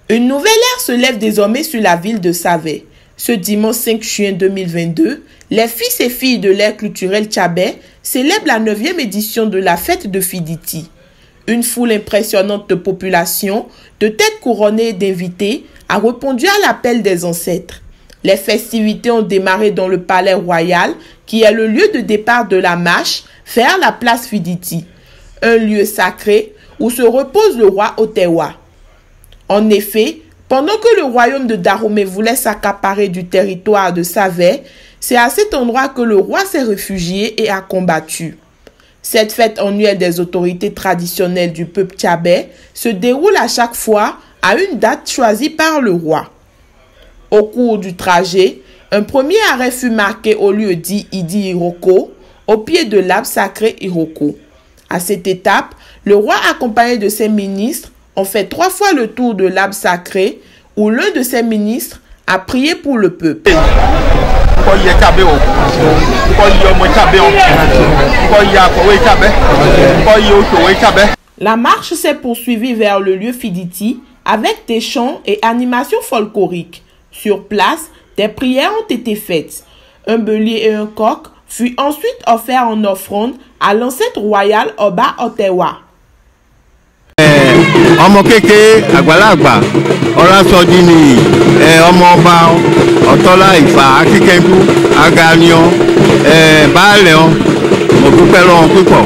Une nouvelle ère se lève désormais sur la ville de Savè. Ce dimanche 5 juin 2022, les fils et filles de l'ère culturelle Tchabè célèbrent la 9e édition de la fête de Fiditi. Une foule impressionnante de population, de têtes couronnées et d'invités, a répondu à l'appel des ancêtres. Les festivités ont démarré dans le palais royal, qui est le lieu de départ de la marche vers la place Fiditi, un lieu sacré où se repose le roi Otewa. En effet, pendant que le royaume de Dahomey voulait s'accaparer du territoire de Savè, c'est à cet endroit que le roi s'est réfugié et a combattu. Cette fête annuelle des autorités traditionnelles du peuple Tchabè se déroule à chaque fois à une date choisie par le roi. Au cours du trajet, un premier arrêt fut marqué au lieu dit Idi Iroko, au pied de l'arbre sacré Iroko. À cette étape, le roi accompagné de ses ministres ont fait 3 fois le tour de l'arbre sacré où l'un de ses ministres a prié pour le peuple. La marche s'est poursuivie vers le lieu Fiditi avec des chants et animations folkloriques. Sur place, des prières ont été faites. Un bélier et un coq furent ensuite offerts en offrande à l'ancêtre royal Oba Otewa. Ọmọ kékeré àgbàlagbà ọlásọjí ni ọmọ ọba ọ̀tọ́lá ìfà akíkẹ́ńkú aganian baálẹ̀ ọ́n mo dúpẹ́ lọ́wọ́ púpọ̀.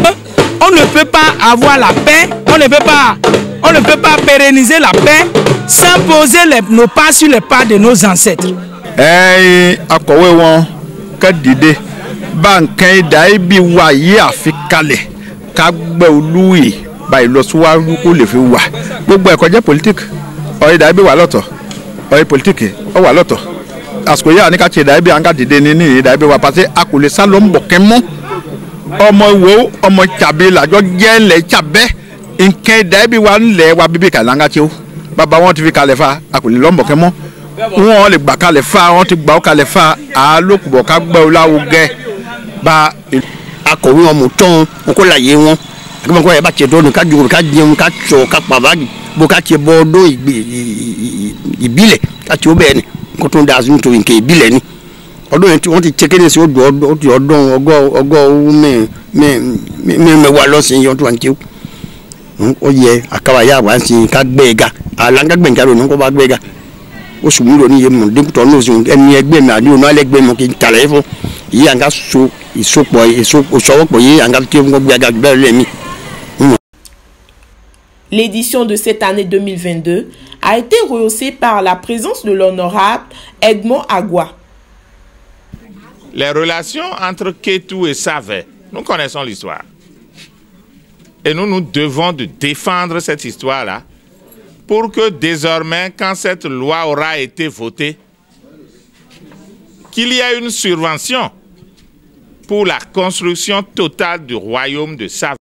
On ne peut pas avoir la paix, on ne peut pas pérenniser la paix sans poser nos pas sur les pas de nos ancêtres. Akọ̀wé wọn kẹ́dìde báńkẹ́ ìdá ibi wà yí àfikalẹ̀ kágbẹ́ olúyè báyìí lọ síwájú kó lè fi wà gbogbo ẹ̀kọ́ jẹ́ politique ọ̀rẹ́ ìdá ibi wà lọ́tọ̀ ọ̀rẹ́ politique ọ wà lọ́tọ̀ àsìkò yà ní ká ṣe ìdá ibi à ń ká dìde ní ìdá ibi wà pàṣẹ àkùlé sálọ ń bọ̀ kẹ́ mọ́ ọmọ ìwò ọmọ Tchabè làjọ jẹ́ ńlẹ̀ Tchabè nkẹ́ ìdá ibi wà ńlẹ̀ wa bíbí kàlà ń ká ṣe ó bàbá wọn ti fi kalẹ̀ fa àkùlé lọ́mbọ̀ kẹ́ mọ́ wọn lè gbà kalẹ̀ fa wọn ti gbà ó kalẹ̀ fa àlòkùbọ̀ ká gbẹ́ ọ láwùgẹ́ bá akọ̀wé wọn mú tán wọn kó láyé wọn akẹ́kọ̀ọ́ kọ́ ẹ bá tiẹ̀ dọ́nu ká jòkó ká jẹun ká tsọ ká pàbá bó ká tiẹ̀ bọ́ ọdún ìbílẹ̀ ká tiẹ̀ ó bẹ́ẹ̀ ni kó tó ń da àzúntò nǹkan ìbílẹ̀ ni ọdún yẹn wọ́n ti tẹ́kẹ́ ní sí ọdún ọgọ́ mẹ́wàá lọ́sìn yẹn tó wà ní tiẹ̀ ó yẹ àkàwáyà wá sí ká gbẹ́ ẹ̀ga àlàǹgàgbẹ̀ǹkà lónìí kó bá gbẹ́ ẹ̀ga ó sùn mí lónìí yẹn mọ̀ dẹ́kutọ̀ ní oṣù ẹni ẹgbẹ́ mi àdéhùn náà lẹ́gbẹ́ mi kì í tàlẹ́ fún yìí à ń ká so ìsopọ̀ ìsọwọ́pọ̀ yìí à ń ká tí wọ́n gbé ẹ̀ga bẹ́ẹ̀ lẹ́mí. L'édition de cette année 2022 a été rehaussée par la présence de l'honorable Edmond Agua. Les relations entre Kétou et Savè, nous connaissons l'histoire. Et nous devons de défendre cette histoire-là pour que désormais, quand cette loi aura été votée, qu'il y ait une subvention pour la construction totale du royaume de Savè.